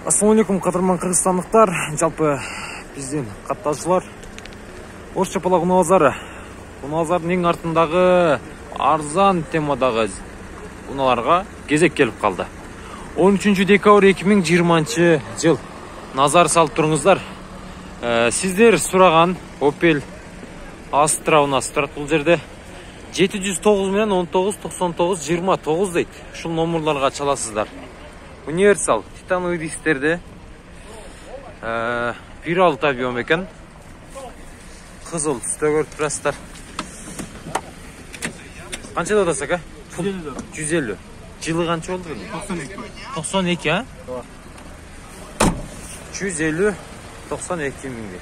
Ассалаумалейкум, кадырман кыргызстандыктар, жалпы биздин катташуулар. Орусча пала Кунабазары. Кунабазардын эң артындагы арзан темадагы унааларга кезек келип калды. 13 декабрь 2020 жыл. Назар салып туруңуздар. Сиздер сураган Opel Astra унасы турат бул жерде. 709 менен 19 99 29 дейт. Ушул номерларга чаласыздар. Универсал титановый дисктерде 1.6 объем экен. Кызыл түстө көрүп турасыздар. Канча деп атасак, а? 150. Жылы канча болду? 92. 92, а? 150 92 миңге.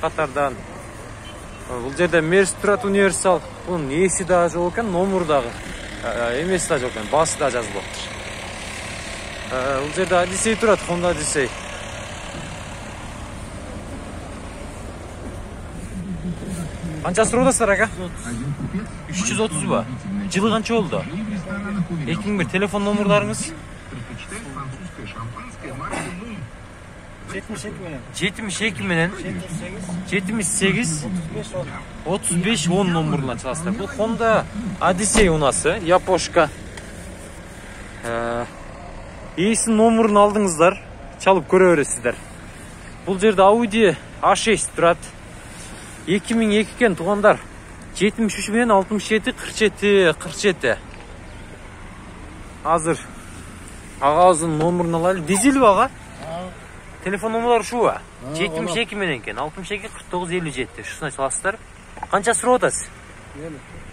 Катардан бул жерде Мерс турат универсал. Бунун эси да жок экен, номер дагы эмеси да жок экен, басы да жазылып. Бул жерде Odyssey турат, Honda Odyssey. Канча суроодасыздар ака? 330 ба? Жылы канча болду? 2001. Телефон номерларыңыз? 72 менен 78 35 10 номерларына чаласыздар. Бул Honda Odyssey унасы, япошка. Эсин номерин алдыңыздар, чалып көрө бересиздер. Бул жерде Audi A6 турат. 2002 экен тугандар. 73 менен 67 47. Азыр агабыздын номерин алайлы. Дизель бага? Телефон номерлары ушубу? 72 менен экен, 62 49 57. Шусуна чаласыздар. Канча сурап атасыз?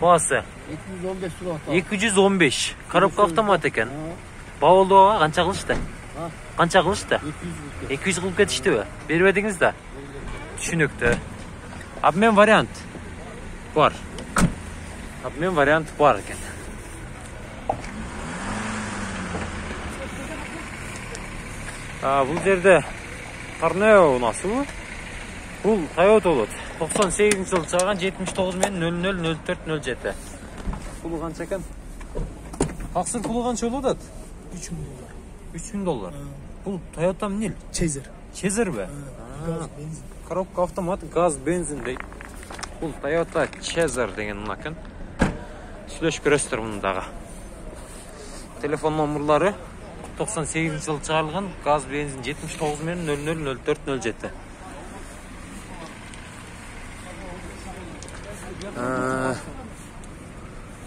Баасы 215 сурап атат. 215. Коробка автомат экен. Баалды бага канча кылышты? Канча кылышты? 200 кылып кетиштиби? Бербедиңиз да? Түшүнүктүү. Обмен вариант бар. Обмен вариант бар экен. Бул жерде Tornado унасы бу. Бул Toyota болот. 98 жыл чыган 79 менен 000407. Пулу канча экен? Таксыр пулу канча болот? 3000 доллар. 3000 доллар. Бул Toyota эмне? Чезер бе? Коробка автомат, газ, бензин дейт. Бул Toyota Чезер деген уна экен. Сүйлөшүп көрөсүздөр муну дагы. Телефон номерлары 98 жыл чыгарылган, газ, бензин 79 менен 000407.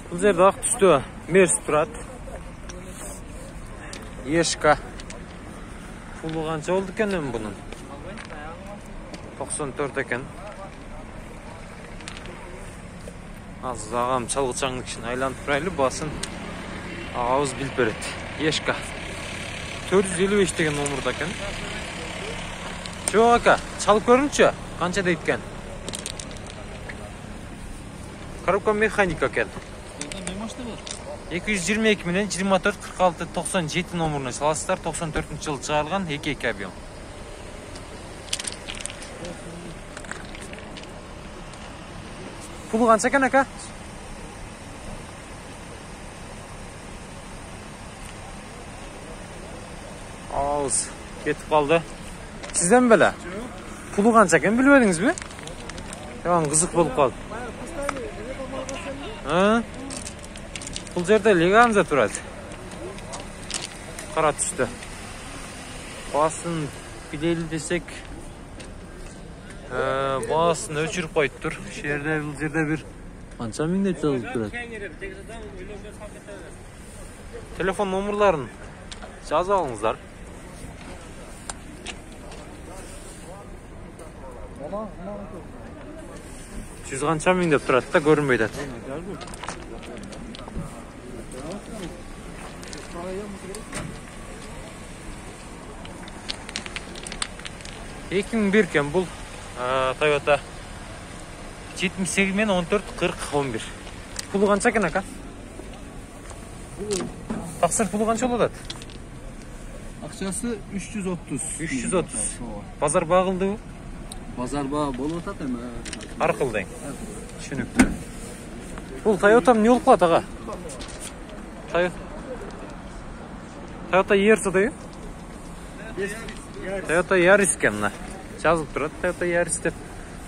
Бул жерде ак түстө Мерс турат. Ешка. Пулу канча болду экен эми бунун? 94 экен. Азыр агам чалгычаңдын кишин айланып турайлы, басын агабыз билип берет. Ешка 455 деген номерда экен. Жок ака, чалып көрүңчү, канча дейт экен? Коробка механика экен. 222 менен 24 46 97 номерине чаласыздар. 94 жыл чыгарылган 2 объем. Пулу канча экен ака? Ауыз кетип калды. Сизден беле? Пулу канча экен билбедиңизби? Мага кызык болуп калды. Бул жерде Леганза турат. Кара түстө. Басын педели десек, баасын өчүрүп коюптур. Бул жерде бир канча миң деп жазылып турат. Телефон номерларын жазып алыңыздар. Жүз канча миң деп турат да, көрүнбөйт ат. Экен беркен бул Toyota 78 менен 14 40 11. Пулу канча экен ака? Таксыр пулу канча болот? Акчасы 330. 330. Базар багылдыбы? Базар баа болуп атат эми. Аркылдың. Түшүнүктүү. Бул Toyota эмне болуп калат ага? Toyota Yaris да. Toyota Yaris eкен мына. Жазылып тұрады Toyota Yaris деп.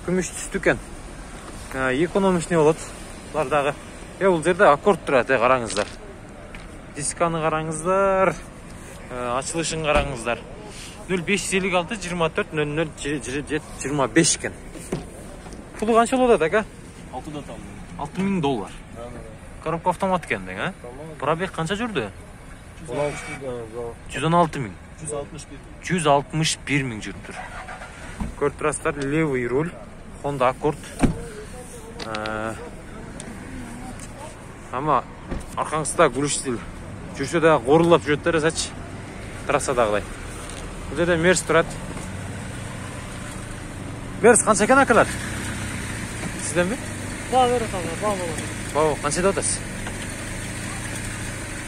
Күміш түсті екен. Экономичный болады. Бұлардағы. Бұл жерде аккорд тұрады, қараңыздар. Дисканы қараңыздар. Açılışын қараңыздар. 0556 24 00 25 екен. Пулы қанша болады, ака? $6,000. Коробка автомат екен, а? Пробег қанша жүрді? 116 мың. 161 мың жүріп тұр. Көріп тұрасыздар, левый руль, Honda Accord. Ama arқаңызда гүліштіл. Жүрсе де ғорылап жүреттері сәтші. Трассадағылай. Бұл жерде Мерс тұрады. Мерс қанша екен акалар? Сізден бе? Bağ ver atalım, bağ bağ. Бау, қанша да отасыз?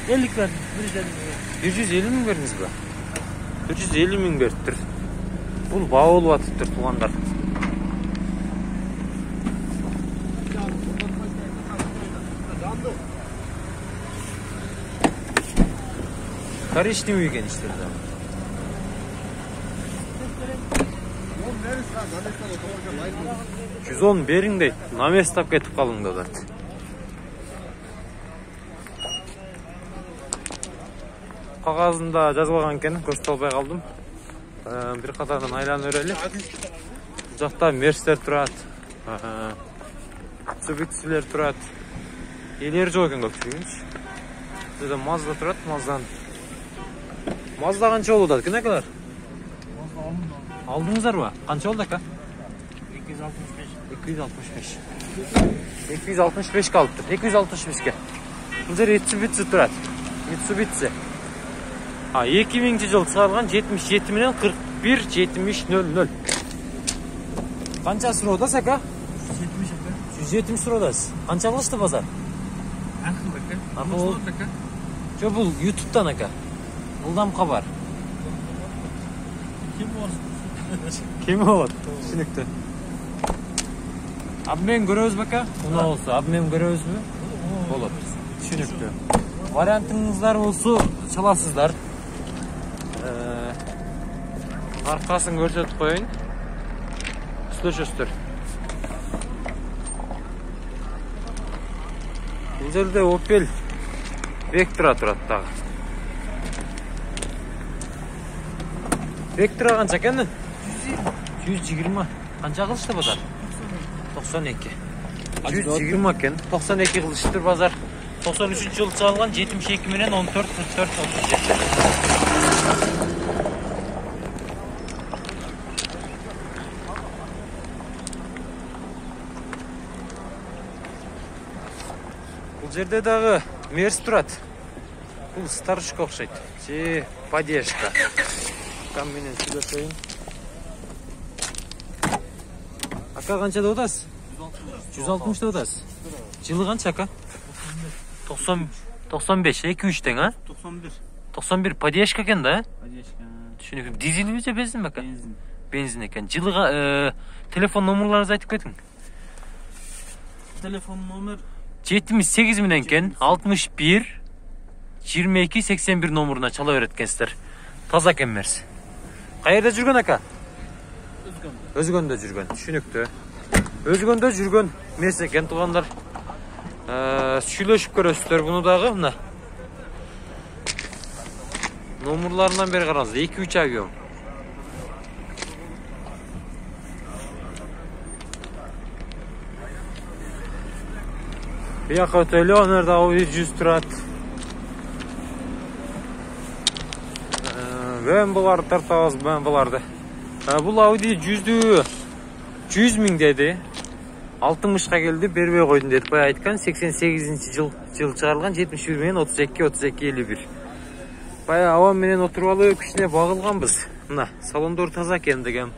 50 verdim, 150 150 мың бердіңіз бе? 150 мың беріп тұр. Бұл бау болып атып тұр, туғандар. Коричневый екен іштерді. 110 берің дейді. Наместап кетіп қалыңды да. Қағазында жазылған екен, көрсете албай қалдым. Bir қатардан айланып өрелі. Бұл жақта Мерстер тұрады. Цубитсілер тұрады. Елер жоқ екен көпшілігінш. Бұл Мазда тұрады, Маздан. Мазда қанша олуды? Кін әкелер? Алдыңыздар ба? Қанша олды әка? 265. 265 қалып тұр. 265-ке. Бұл жер Mitsubishi тұрады. Mitsubishi. 2000 жыл шығарылған 77 менен 41 7000. Қанша сұр одас әка? 170 сұр одас. Қанша қылышты базар? Ақыл әка. Жо бұл YouTube'дан әка. Бұлдам қабар. Кем болады? Түсінікті. Абмен көрөз бәка? Ұна олсы, абмен көрөз бі? Болады. Түсінікті. Вариантыңыздар олсы çalasыздар. Арқасын көрсетіп қойын. Слышөстір. Бұл жерде Opel Vectra тұрады тағы. Vectra қанша кәні? 120. Қанша қылышты базар? 92. 120 кен. 92 қылыштыр базар. 93 жыл çalған 72 менен 14 44 37. Бұл жерде дағы Мерс тұрады. Бұл старушка ұқсайды. Поддержка. Камменен сөйлесейін. Ака қанша да отасыз? 160 да отасыз. Жылы қанша ака? 95, 2-3-тен, а? 91 поддержка екен да? Түсінекім. Дизель бе бензин бе ака? Бензин екен. Жылыға телефон номерларыңызды айтып кетің. Telefon номер 78 менен кен 61 22 81 номерына чала береткенсіздер. Таза екен Мерс. Қайерде жүрген ака? Өзгөндө жүрген. Түсінікті. Өзгөндө жүрген Мерс екен туғандар. Сүйлөшүп көрөсүздөр буну дагы мына. Номерларынан бери караңыз. 2-3 авион. Бияққа өтөлі, онерді Audi 100 тұрады. BMW-ларды тартабыз, BMW-ларды. Бұл Audi 100-ді 100 мың деді. 60-ға келді, бербей қойдың деді. Бай айтқан 88 жыл шығарылған 71 менен 32-51. Бай ауан менен отыруалы күшіне бағылған біз. Мына, салондор таза екен деген.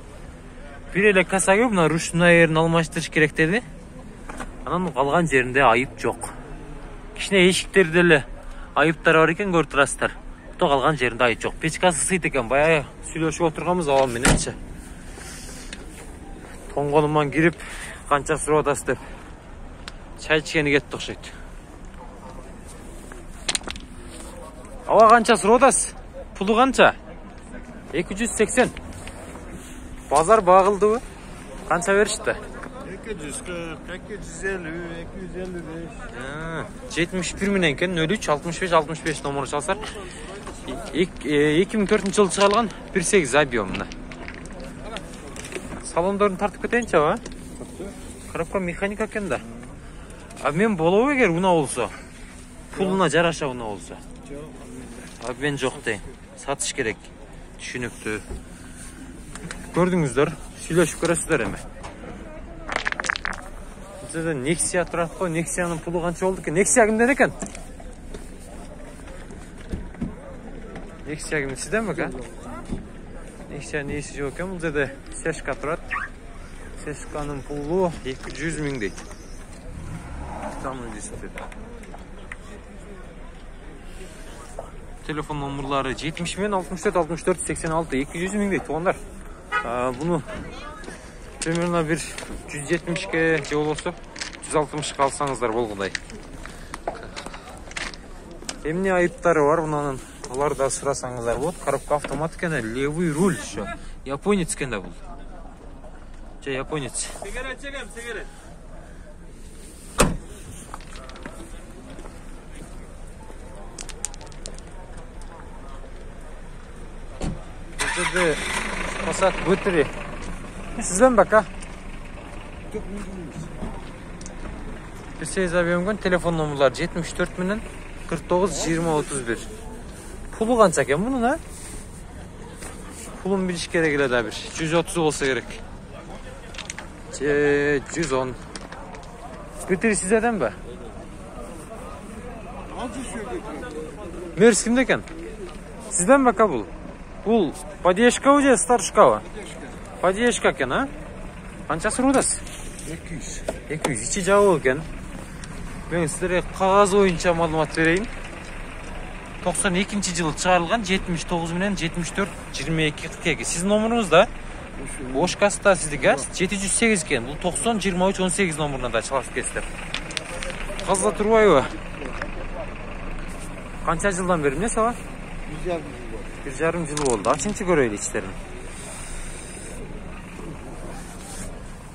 Bir ele kasa gibi buna ruşuna yerini almıştırış gerek dedi. Anam қалған жерінде айып жоқ. Кішіне ешіктерді айыптар бар екен көріп тұрасыздар. Бұта қалған жерінде айып жоқ. Печкасы сыйт екен. Баяғы сөйлесіп отырғанбыз ауам мененші. Тоңғаныман кіріп қанша сұрап атасы деп. Чай ішкені кетті ұқсайды. Ауа қанша сұрап атасы? Pulu kança? 280. Pazar bağıldı mı? Kança verişti? 240, 250, 255. 71 minenken 03 65 65 номеру çalsar. 2004 жылы çıkarılgan 1.8 Абиомна. Салондорун тартып кетейинчи аба? Коробка механика экен да. А мен болобу эгер унаа болсо? Пулуна жараша унаа болсо. А мен жок дейм. Сатыш керек. Түшүнүктүү. Көрдүңүздөр, сүйлөшүп көрөсүздөр эми. Bizde Nexia turат ko. Nexia'nın pulu kança oldu ki? Nexia kimden ekan? Nexia kimden sizden mi ka? Nexia neyisi yok ya? Bizde Seshka turat. Seshka'nın pulu 200 ming deydi. Tamam dizdi. Telefon numaraları 70 bin 64 64 86 200 ming deydi. Onlar. Bunu примерно bir 170'ke же болсо 160 алсаңыздар болгодай. Эмне айыптары бар мунун? Алар да сурасаңыздар болот. Коробка автомат экен, левый руль еще. Японец экен да бул. Же японец. Сигарет чегем, сигарет. Burada Passat Butri. Sizden bak ha. Siz abiyomgun telefon numaralar 74 binin 49 20 31. Pulu kança eken bunun ha? Pulun bir iş gerek de bir. 130 olsa gerek. 110. Butri sizden be? Mersin'de eken. Sizden bak ha bul. Bul. Поддержка уже старшкава. Поддержка кен, а? Канчасы рудас? 200. 200. Ичи жабык экен. Мен силерге кагаз боюнча маалымат берейин. 92-жылы чыгарылган 79 менен 74 22 42. Сиздин номеруңуз да? Ошкаста сиздики, 708 экен. Бул 90 23 18 номеруна да чалып кетсиздер. Казда турбайбы? Канча жылдан бери эмне саба? 1,5 жыл болду. Ачынчы көрөйлү ичтерин.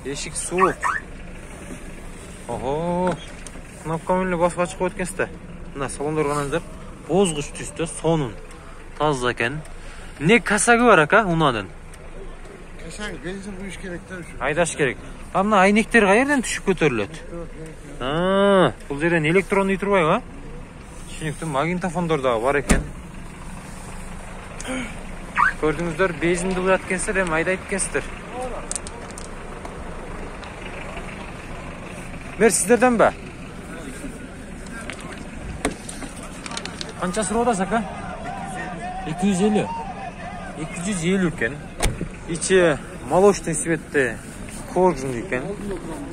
Эшик суук. Ого. Кнопка менен басып ачып коет экенсиз да. Мына салондор караңыздар. Бозгуч түстө сонун. Таза экен. Не касагы бар ака унадан? Касаң бензин буюш керек да ушу. Айдаш керек. А мына айнектер кайерден түшүп көтөрүлөт? Бул жерден электронный турбайбы? Түшүнүктүү, магнитофондор да бар экен. Gördüğünüzler benzin bulat ekensizler hem ayda ekensizler. Mer sizlerden be. Kançası roda saka? 250. 250 eken. İçi молочный цветте korjun eken.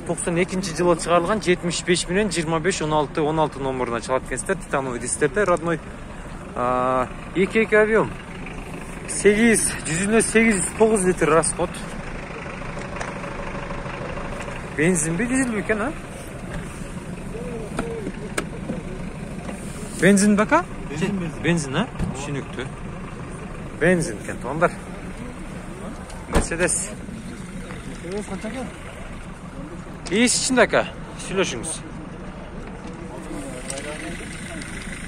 92 жылы чыгарылган 75 менен 25 16 16 номеруна чалат экенсиздер. Титановый дистерде родной. 2 объем. 8, yüzüne 8-9 litre расход. Benzin mi dizel mi eken ha? Benzin baka? Benzin ha? Düşünüktü. Benzin eken onlar. Mercedes. İyisi için daka. Söyleşiniz.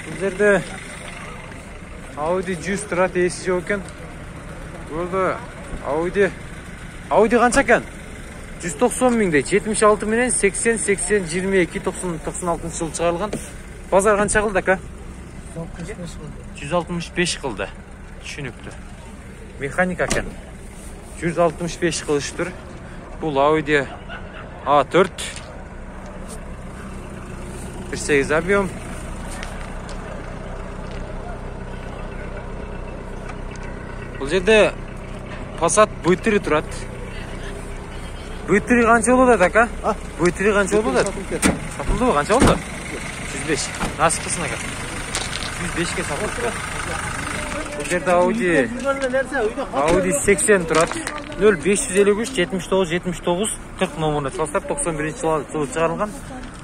Bizlerde Audi Just Rat esi yokken. Burada Audi kança eken? 190 mingde 76 minen 80 80 22 90 96 жылы чыгарылган. Базар канча кылды ака? 165 кылды. Түшүнүктүү. Механика экен. 165 кылыштыр. Бул Audi A4. 1.8 объем. Бұл жерде Passat Butri турат. Butri қанша болады ака? Butri қанша болады? Сатылды ғой, қанша болды? 105. Насып қылсын ака. 105-ке сатылды. Бұл жерде Audi 80 турат. 0553 79 79 40 номеріне çalsақ 91-жылы чыгарылған.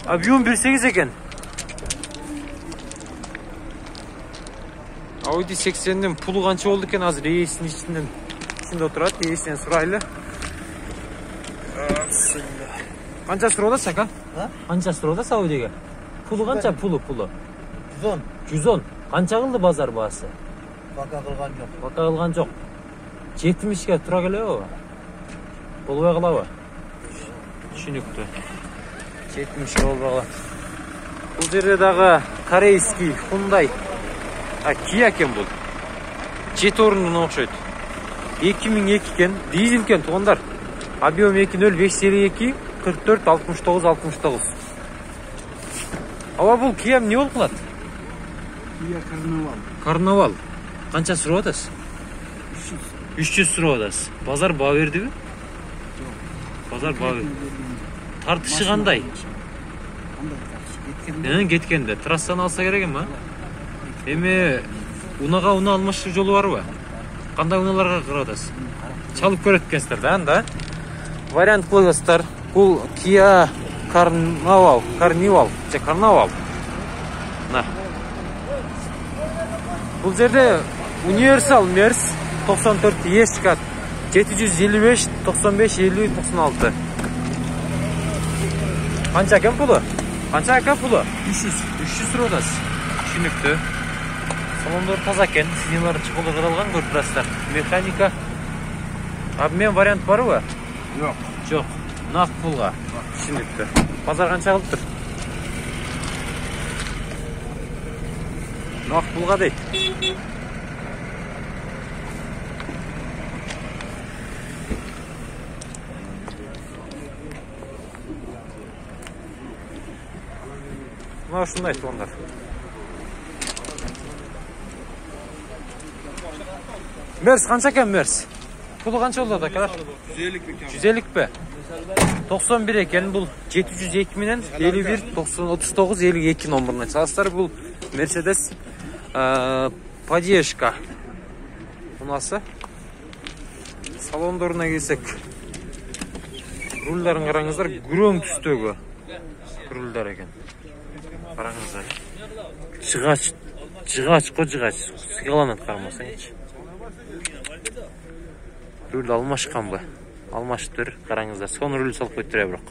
Объем 1.8 екен. Audi 80'nin pulu kança oldu eken azır eğesinin içinde oturat. Eğesinden suraylı. Kança surada saka? Ha? Kança surada Saudi'ye? Pulu kança pulu? 110. 110. Kança kıldı bazar bağısı? Baka kılgan yok. Baka kılgan çok. 70'ge tura geliyor o. Bolbay kılavı. Düşünüktü. 70'ge bolbay kılavı. Bu yerde dağı Koreyski, Hyundai. Kia eken bu. 7 orundan okşaydı. 2002 ken, dizel ken tuğanдар. Abiyom 20552 44 69 69. Ava bu Kia ne ol kılat? Kia Karnaval. Karnaval. Kança sürü odası? 300 sürü odası. Pazar bağ verdi mi? Pazar bağ verdi. Tartışı kanday? Neden getkende? Trassan alsa gerek mi? Emi unaga una almış yolu var mı? Kanday unalarga kıradasın? Çalıp köretkensizler da. Variant kılgasızlar. Bu Kia Carnival. Carnival. Na. Bu yerde Universal Mers 94 Escat 755 95 50 96. Kança eken pulu? Kança eken pulu? 300 rodası. Düşünüktü. Salonları taza eken, sinyalları çıkılı kırılgan görpüraslar. Mekanika. Abi men variant var mı? Yok. Yok. Nak pulga. Düşünüktü. Pazar kança kılıptır? Nak pulga değil. Buna şunu da etti onlar. Mers kança eken Mers? Pulu kança oldu da kadar? 150 be. 91 eken bu 702'den 51 90 39 52 numarına çalıştılar. Bu Mercedes Поддержка. Bu nasıl? Salon doğruna gelsek. Rulların karangızlar grom tüstüğü. Ruller eken. Karangızlar. Cıgaç. Sigalanat karmasın hiç. Rul almaşkan bu. Almaştır karangızlar. Son rulü salıp götürüyor bırak.